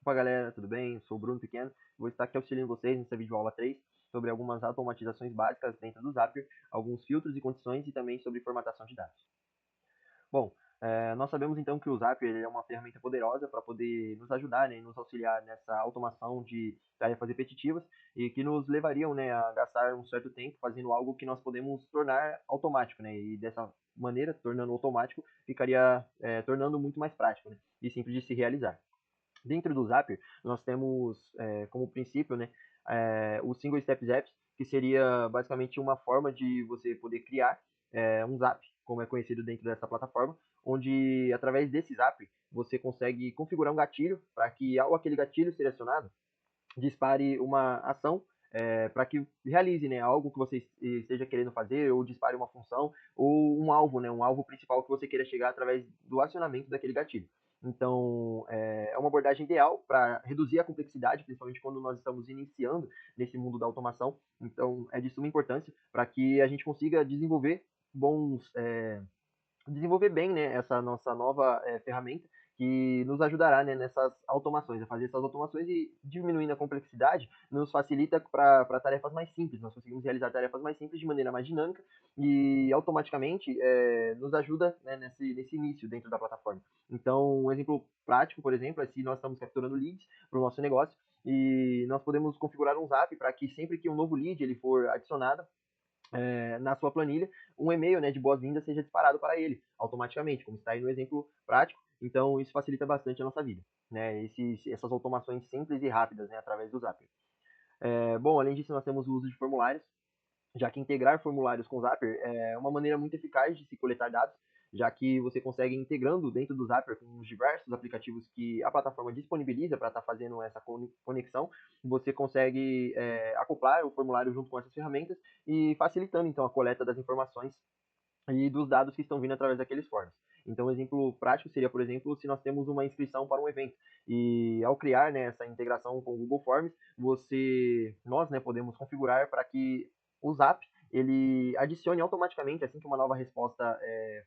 Opa galera, tudo bem? Eu sou o Bruno Pequeno, vou estar aqui auxiliando vocês nessa videoaula 3 sobre algumas automatizações básicas dentro do Zapier, alguns filtros e condições e também sobre formatação de dados. Bom, nós sabemos então que o Zapier ele é uma ferramenta poderosa para poder nos ajudar, né, e nos auxiliar nessa automação de tarefas repetitivas e que nos levariam, né, a gastar um certo tempo fazendo algo que nós podemos tornar automático, né, e dessa maneira, tornando automático, ficaria tornando muito mais prático, né, e simples de se realizar. Dentro do Zapier, nós temos como princípio, né, o Single Step Apps, que seria basicamente uma forma de você poder criar um Zap, como é conhecido dentro dessa plataforma, onde através desse Zap você consegue configurar um gatilho para que ao aquele gatilho ser acionado, dispare uma ação para que realize, né, algo que você esteja querendo fazer, ou dispare uma função, ou um alvo, né, um alvo principal que você queira chegar através do acionamento daquele gatilho. Então, é uma abordagem ideal para reduzir a complexidade, principalmente quando nós estamos iniciando nesse mundo da automação. Então, é de suma importância para que a gente consiga desenvolver bons, desenvolver bem, né, essa nossa nova ferramenta que nos ajudará, né, nessas automações, a fazer essas automações e diminuindo a complexidade, nos facilita para tarefas mais simples. Nós conseguimos realizar tarefas mais simples de maneira mais dinâmica e automaticamente nos ajuda, né, nesse início dentro da plataforma. Então, um exemplo prático, por exemplo, é se nós estamos capturando leads para o nosso negócio e nós podemos configurar um Zap para que sempre que um novo lead ele for adicionado, na sua planilha, um e-mail, né, de boas-vindas seja disparado para ele automaticamente, como está aí no exemplo prático. Então, isso facilita bastante a nossa vida, né, essas automações simples e rápidas, né, através do Zapier. Bom, além disso, nós temos o uso de formulários, já que integrar formulários com o Zapier é uma maneira muito eficaz de se coletar dados, já que você consegue integrando dentro do Zapier com os diversos aplicativos que a plataforma disponibiliza para estar fazendo essa conexão, você consegue acoplar o formulário junto com essas ferramentas e facilitando então a coleta das informações e dos dados que estão vindo através daqueles forms. Então, um exemplo prático seria, por exemplo, se nós temos uma inscrição para um evento e ao criar, né, essa integração com o Google Forms, nós, né, podemos configurar para que o Zap ele adicione automaticamente, assim que uma nova resposta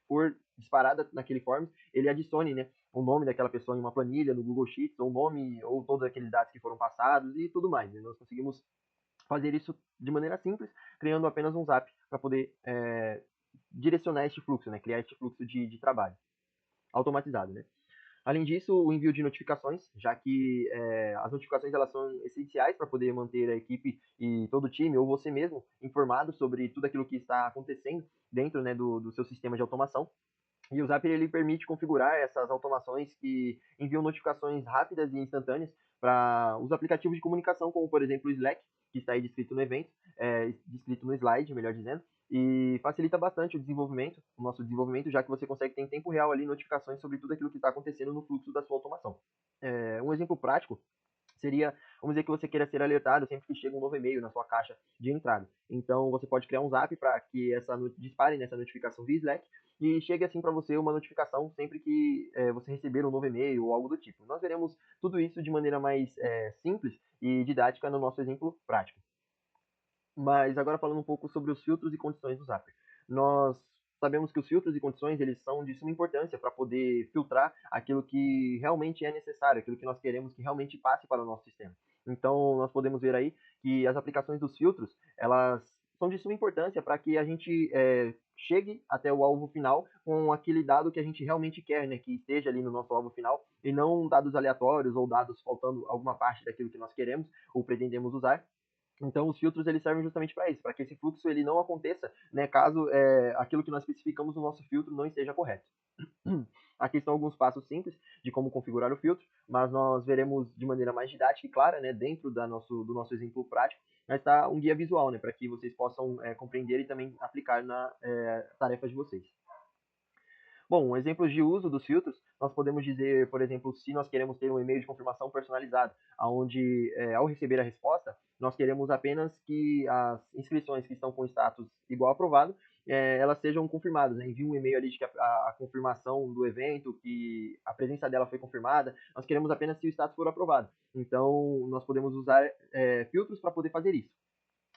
for disparada naquele Forms, ele adicione, né, o nome daquela pessoa em uma planilha no Google Sheets, ou o nome, ou todos aqueles dados que foram passados e tudo mais. Né? Nós conseguimos fazer isso de maneira simples, criando apenas um Zap para poder direcionar este fluxo, né? Criar este fluxo de trabalho automatizado, né? Além disso, o envio de notificações, já que as notificações elas são essenciais para poder manter a equipe e todo o time, ou você mesmo, informado sobre tudo aquilo que está acontecendo dentro, né, do seu sistema de automação. E o Zapier ele permite configurar essas automações que enviam notificações rápidas e instantâneas para os aplicativos de comunicação, como por exemplo o Slack, que está aí descrito no evento, descrito no slide, melhor dizendo, e facilita bastante o nosso desenvolvimento, já que você consegue ter em tempo real ali notificações sobre tudo aquilo que está acontecendo no fluxo da sua automação. Um exemplo prático seria, vamos dizer que você queira ser alertado sempre que chega um novo e-mail na sua caixa de entrada. Então você pode criar um Zap para que dispare nessa notificação via Slack e chegue assim para você uma notificação sempre que você receber um novo e-mail ou algo do tipo. Nós veremos tudo isso de maneira mais simples e didática no nosso exemplo prático. Mas agora falando um pouco sobre os filtros e condições do Zapier. Nós sabemos que os filtros e condições eles são de suma importância para poder filtrar aquilo que realmente é necessário, aquilo que nós queremos que realmente passe para o nosso sistema. Então nós podemos ver aí que as aplicações dos filtros elas são de suma importância para que a gente chegue até o alvo final com aquele dado que a gente realmente quer, né, que esteja ali no nosso alvo final e não dados aleatórios ou dados faltando alguma parte daquilo que nós queremos ou pretendemos usar. Então, os filtros eles servem justamente para isso, para que esse fluxo ele não aconteça, né, caso aquilo que nós especificamos no nosso filtro não esteja correto. Aqui estão alguns passos simples de como configurar o filtro, mas nós veremos de maneira mais didática e clara, né, dentro do nosso exemplo prático, mas está um guia visual, né, para que vocês possam compreender e também aplicar na tarefas de vocês. Bom, exemplos de uso dos filtros, nós podemos dizer, por exemplo, se nós queremos ter um e-mail de confirmação personalizado, onde, ao receber a resposta, nós queremos apenas que as inscrições que estão com status igual aprovado, elas sejam confirmadas, né? Envie um e-mail ali de que a confirmação do evento, que a presença dela foi confirmada, nós queremos apenas se o status for aprovado. Então, nós podemos usar filtros para poder fazer isso.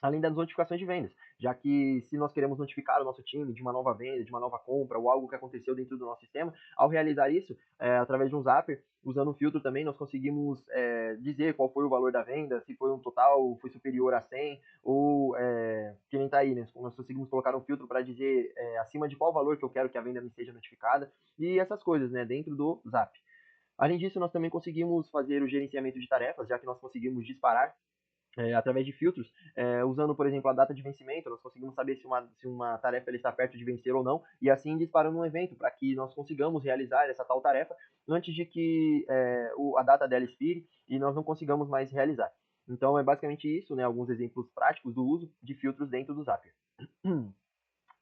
além das notificações de vendas, já que se nós queremos notificar o nosso time de uma nova venda, de uma nova compra ou algo que aconteceu dentro do nosso sistema, ao realizar isso, através de um Zapier, usando um filtro também, nós conseguimos dizer qual foi o valor da venda, se foi um total, foi superior a 100, ou que nem tá aí, né? Nós conseguimos colocar um filtro para dizer acima de qual valor que eu quero que a venda me seja notificada, e essas coisas, né, dentro do Zap. Além disso, nós também conseguimos fazer o gerenciamento de tarefas, já que nós conseguimos disparar através de filtros, usando, por exemplo, a data de vencimento, nós conseguimos saber se uma tarefa está perto de vencer ou não, e assim disparando um evento para que nós consigamos realizar essa tal tarefa antes de que a data dela expire e nós não consigamos mais realizar. Então é basicamente isso, né, alguns exemplos práticos do uso de filtros dentro do Zapier.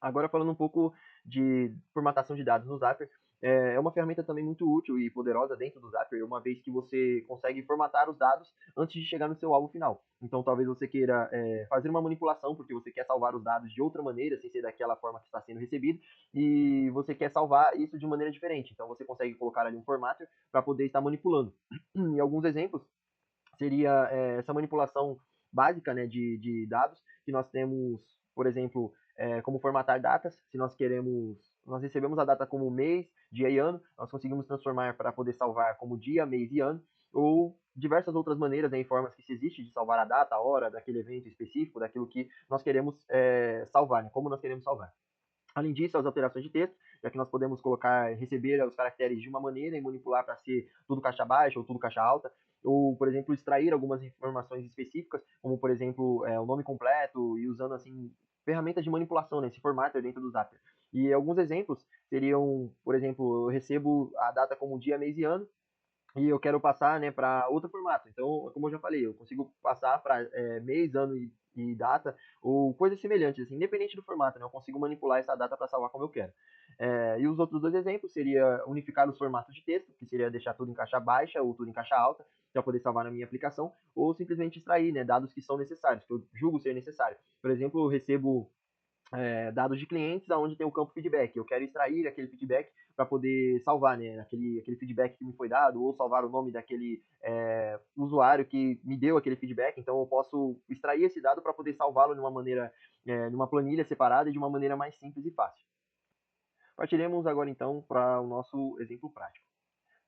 Agora falando um pouco de formatação de dados no Zapier, é uma ferramenta também muito útil e poderosa dentro do Zapier, uma vez que você consegue formatar os dados antes de chegar no seu alvo final. Então talvez você queira fazer uma manipulação, porque você quer salvar os dados de outra maneira, sem ser daquela forma que está sendo recebido, e você quer salvar isso de maneira diferente. Então você consegue colocar ali um formato para poder estar manipulando. E alguns exemplos seria essa manipulação básica, né, de dados, que nós temos, por exemplo, como formatar datas, se nós recebemos a data como mês, dia e ano, nós conseguimos transformar para poder salvar como dia, mês e ano, ou diversas outras maneiras, né, e formas que se existe de salvar a data, a hora daquele evento específico, daquilo que nós queremos salvar, né, como nós queremos salvar. Além disso, as alterações de texto, já que nós podemos colocar, receber os caracteres de uma maneira e manipular para ser tudo caixa baixa ou tudo caixa alta, ou, por exemplo, extrair algumas informações específicas, como, por exemplo, o nome completo, e usando, assim, ferramentas de manipulação nesse formato dentro do Zapier. E alguns exemplos seriam, por exemplo, eu recebo a data como dia, mês e ano, e eu quero passar, né, para outro formato. Então, como eu já falei, eu consigo passar para mês, ano e data, ou coisas semelhantes, assim, independente do formato, né, eu consigo manipular essa data para salvar como eu quero. E os outros dois exemplos seria unificar os formatos de texto, que seria deixar tudo em caixa baixa ou tudo em caixa alta, para poder salvar na minha aplicação, ou simplesmente extrair, né, dados que são necessários, que eu julgo ser necessário. Por exemplo, eu recebo dados de clientes aonde tem o campo feedback. Eu quero extrair aquele feedback para poder salvar, né, aquele feedback que me foi dado, ou salvar o nome daquele usuário que me deu aquele feedback. Então eu posso extrair esse dado para poder salvá-lo de uma maneira, numa planilha separada e de uma maneira mais simples e fácil. Partiremos agora então para o nosso exemplo prático.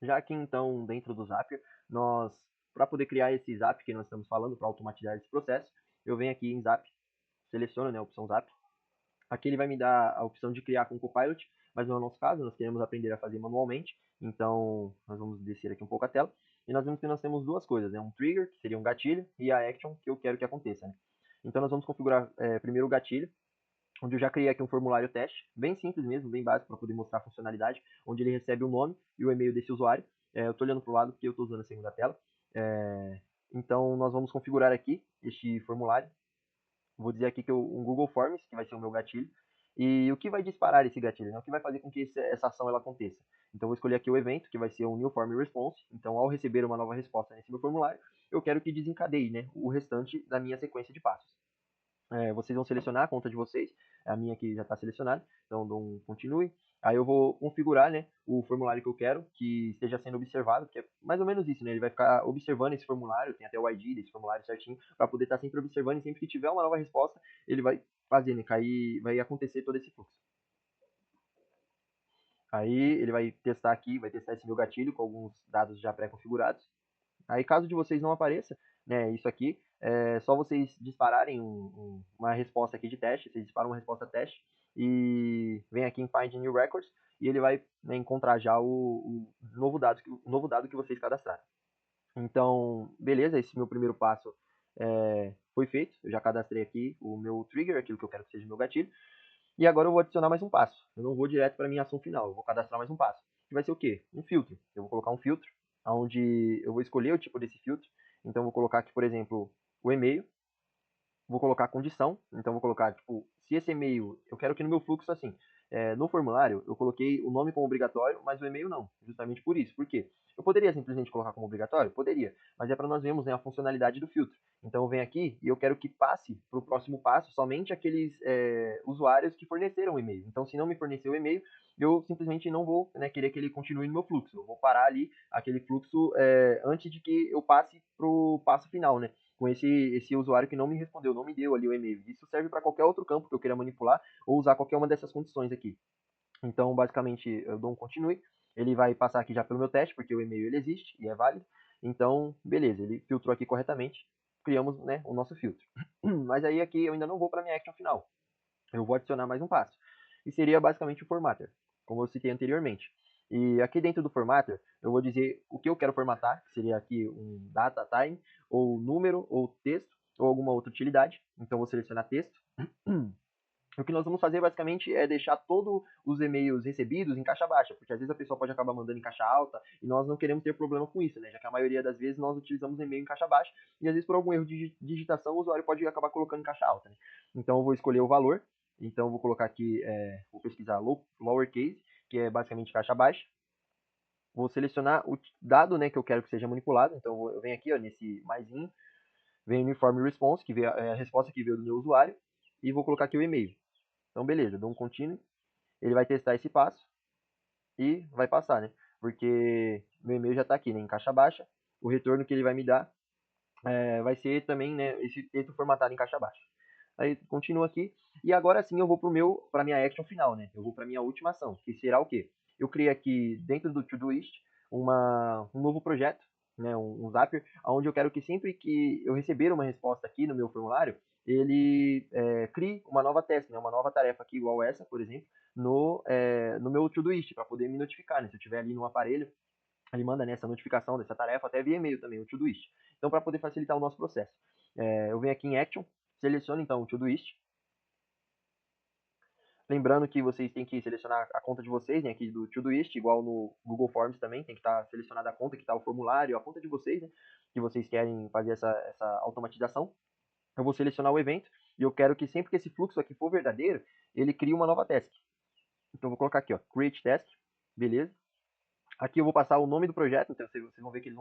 Já que então dentro do Zapier, nós, para poder criar esse Zap que nós estamos falando, para automatizar esse processo, eu venho aqui em Zap, seleciono, né, a opção Zap. Aqui ele vai me dar a opção de criar com o Copilot, mas não é o nosso caso, nós queremos aprender a fazer manualmente. Então, nós vamos descer aqui um pouco a tela. E nós vemos que nós temos duas coisas, né? Um trigger, que seria um gatilho, e a action, que eu quero que aconteça, né? Então, nós vamos configurar primeiro o gatilho, onde eu já criei aqui um formulário teste, bem simples mesmo, bem básico, para poder mostrar a funcionalidade, onde ele recebe o nome e o e-mail desse usuário. Eu estou olhando para o lado porque eu estou usando a segunda tela. Então, nós vamos configurar aqui este formulário. Vou dizer aqui que um Google Forms, que vai ser o meu gatilho, e o que vai disparar esse gatilho, né? O que vai fazer com que essa ação ela aconteça. Então, vou escolher aqui o evento, que vai ser um New Form Response. Então, ao receber uma nova resposta nesse meu formulário, eu quero que desencadeie, né, o restante da minha sequência de passos. Vocês vão selecionar a conta de vocês, a minha aqui já está selecionada, então dou um continue. Aí eu vou configurar, né, o formulário que eu quero que esteja sendo observado, que é mais ou menos isso, né? Ele vai ficar observando esse formulário, tem até o ID desse formulário certinho, para poder estar sempre observando e sempre que tiver uma nova resposta, ele vai fazer, né, cair, vai acontecer todo esse fluxo. Aí ele vai testar aqui, vai testar esse meu gatilho com alguns dados já pré-configurados. Aí, caso de vocês não apareça, né, isso aqui, é só vocês dispararem uma resposta aqui de teste, vocês disparam uma resposta teste e vem aqui em Find New Records e ele vai, né, encontrar já o novo dado que vocês cadastraram. Então, beleza, esse meu primeiro passo foi feito, eu já cadastrei aqui o meu trigger, aquilo que eu quero que seja o meu gatilho, e agora eu vou adicionar mais um passo. Eu não vou direto para a minha ação final, eu vou cadastrar mais um passo. Que vai ser o quê? Um filtro. Eu vou colocar um filtro, onde eu vou escolher o tipo desse filtro. Então, eu vou colocar aqui, por exemplo, o e-mail. Vou colocar a condição. Então, vou colocar, tipo, se esse e-mail, eu quero que no meu fluxo, assim, no formulário, eu coloquei o nome como obrigatório, mas o e-mail não. Justamente por isso. Por quê? Eu poderia simplesmente colocar como obrigatório? Poderia, mas é para nós vermos, né, a funcionalidade do filtro. Então eu venho aqui e eu quero que passe para o próximo passo somente aqueles usuários que forneceram o e-mail. Então se não me forneceu o e-mail, eu simplesmente não vou, né, querer que ele continue no meu fluxo. Eu vou parar ali aquele fluxo antes de que eu passe para o passo final, né? Com esse usuário que não me respondeu, não me deu ali o e-mail. Isso serve para qualquer outro campo que eu queira manipular ou usar qualquer uma dessas condições aqui. Então, basicamente, eu dou um continue. Ele vai passar aqui já pelo meu teste, porque o e-mail ele existe e é válido. Então, beleza, ele filtrou aqui corretamente. Criamos, né, o nosso filtro. Mas aí aqui eu ainda não vou para a minha action final. Eu vou adicionar mais um passo. E seria basicamente o formatter, como eu citei anteriormente. E aqui dentro do formatter, eu vou dizer o que eu quero formatar, que seria aqui um data, time, ou número, ou texto, ou alguma outra utilidade. Então, vou selecionar texto. O que nós vamos fazer basicamente é deixar todos os e-mails recebidos em caixa baixa, porque às vezes a pessoa pode acabar mandando em caixa alta e nós não queremos ter problema com isso, né? Já que a maioria das vezes nós utilizamos e-mail em caixa baixa e às vezes por algum erro de digitação o usuário pode acabar colocando em caixa alta, né? Então eu vou escolher o valor, então eu vou colocar aqui, vou pesquisar lowercase, que é basicamente caixa baixa. Vou selecionar o dado, né, que eu quero que seja manipulado, então eu venho aqui, ó, nesse maisinho, venho no uniform response, que veio a resposta que veio do meu usuário, e vou colocar aqui o e-mail. Então, beleza, dou um continue, ele vai testar esse passo e vai passar, né? Porque meu e-mail já está aqui, né, em caixa baixa. O retorno que ele vai me dar vai ser também, né, esse texto formatado em caixa baixa. Aí continua aqui e agora sim eu vou para minha action final, né? Eu vou para minha última ação, que será o quê? Eu criei aqui dentro do Todoist um novo projeto, né, um Zapier, onde eu quero que sempre que eu receber uma resposta aqui no meu formulário, ele crie uma nova task, né, uma nova tarefa aqui igual essa, por exemplo, no meu Todoist, para poder me notificar, né? Se eu estiver ali no aparelho, ele manda, né, essa notificação dessa tarefa até via e-mail também, o Todoist. Então, para poder facilitar o nosso processo, eu venho aqui em Action, seleciono então o Todoist. Lembrando que vocês têm que selecionar a conta de vocês, né, aqui do Todoist, igual no Google Forms também, tem que estar selecionada a conta, que está o formulário, a conta de vocês, né, que vocês querem fazer essa automatização. Eu vou selecionar o evento e eu quero que sempre que esse fluxo aqui for verdadeiro, ele crie uma nova task. Então, eu vou colocar aqui, ó, create task, beleza? Aqui eu vou passar o nome do projeto, então vocês vão ver que ele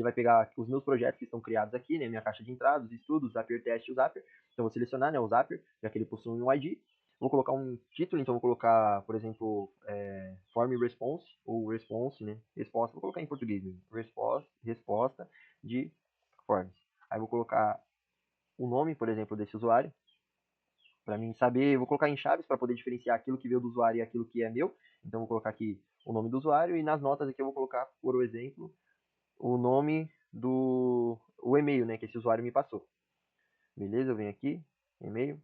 vai pegar os meus projetos que estão criados aqui, né, minha caixa de entradas, estudos, Zapier Test e o Zapier. Então eu vou selecionar, né, o Zapier, já que ele possui um ID. Vou colocar um título, então vou colocar, por exemplo, Form Response, ou Response, né, resposta, vou colocar em português mesmo, resposta de Forms. Aí vou colocar o nome, por exemplo, desse usuário, para mim saber, vou colocar em chaves para poder diferenciar aquilo que veio do usuário e aquilo que é meu. Então vou colocar aqui o nome do usuário e nas notas aqui eu vou colocar, por exemplo, o nome o e-mail, né, que esse usuário me passou. Beleza? Eu venho aqui, e-mail,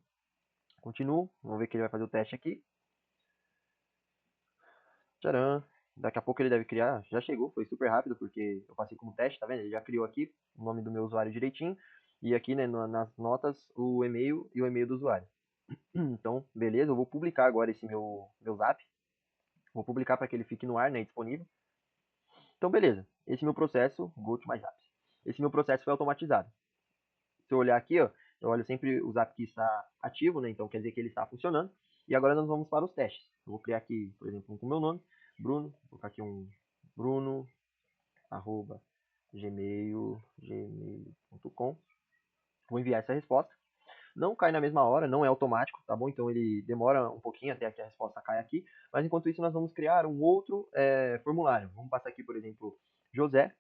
continuo, vamos ver que ele vai fazer o teste aqui. Tcharam! Daqui a pouco ele deve criar, já chegou, foi super rápido porque eu passei como teste, tá vendo? Ele já criou aqui o nome do meu usuário direitinho e aqui, né, nas notas o e-mail e o e-mail do usuário. Então, beleza, eu vou publicar agora esse meu zap. Vou publicar para que ele fique no ar, né, disponível. Então, beleza. Esse meu processo, go to my zaps. Esse meu processo foi automatizado. Se eu olhar aqui, ó, eu olho sempre o zap que está ativo, né, então quer dizer que ele está funcionando. E agora nós vamos para os testes. Eu vou criar aqui, por exemplo, um com o meu nome, Bruno. Vou colocar aqui um bruno, arroba, gmail.com. Vou enviar essa resposta. Não cai na mesma hora, não é automático, tá bom? Então ele demora um pouquinho até que a resposta caia aqui. Mas enquanto isso, nós vamos criar um outro formulário. Vamos passar aqui, por exemplo, José,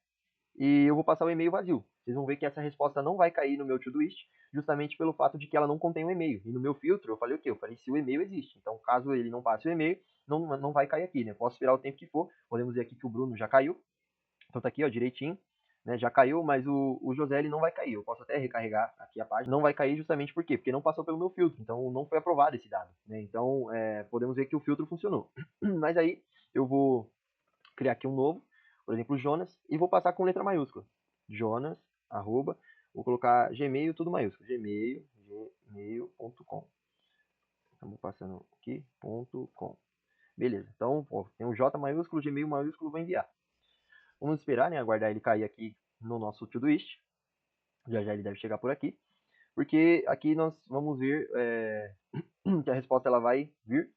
e eu vou passar o e-mail vazio. Vocês vão ver que essa resposta não vai cair no meu Todoist, justamente pelo fato de que ela não contém o e-mail. E no meu filtro, eu falei o quê? Eu falei se o e-mail existe. Então, caso ele não passe o e-mail, não vai cair aqui, né? Posso esperar o tempo que for. Podemos ver aqui que o Bruno já caiu. Então tá aqui, ó, direitinho. Né, já caiu, mas o José ele não vai cair. Eu posso até recarregar aqui a página. Não vai cair justamente por quê? Porque não passou pelo meu filtro. Então não foi aprovado esse dado. Né? Então podemos ver que o filtro funcionou. Mas aí eu vou criar aqui um novo, por exemplo, Jonas, e vou passar com letra maiúscula. Jonas, arroba, vou colocar Gmail, tudo maiúsculo. Gmail.com. Estamos passando aqui, .com. Beleza. Então, tem um J maiúsculo, Gmail maiúsculo, vou enviar. Vamos esperar, né? Aguardar ele cair aqui no nosso Todoist. Já já ele deve chegar por aqui. Porque aqui nós vamos ver que a resposta ela vai vir.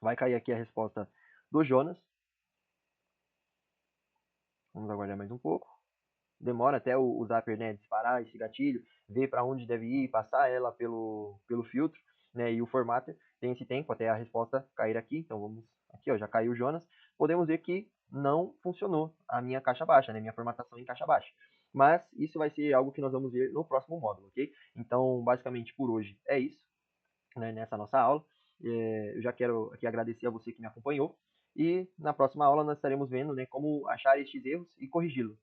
Vai cair aqui a resposta do Jonas. Vamos aguardar mais um pouco. Demora até o Zapper, né, disparar esse gatilho, ver para onde deve ir, passar ela pelo filtro, né, e o formatter tem esse tempo até a resposta cair aqui. Então vamos aqui, ó, já caiu o Jonas. Podemos ver que não funcionou a minha caixa baixa, né, minha formatação em caixa baixa. Mas isso vai ser algo que nós vamos ver no próximo módulo, ok? Então, basicamente por hoje é isso, né, nessa nossa aula. Eu já quero aqui agradecer a você que me acompanhou. E na próxima aula nós estaremos vendo, né, como achar estes erros e corrigi-los.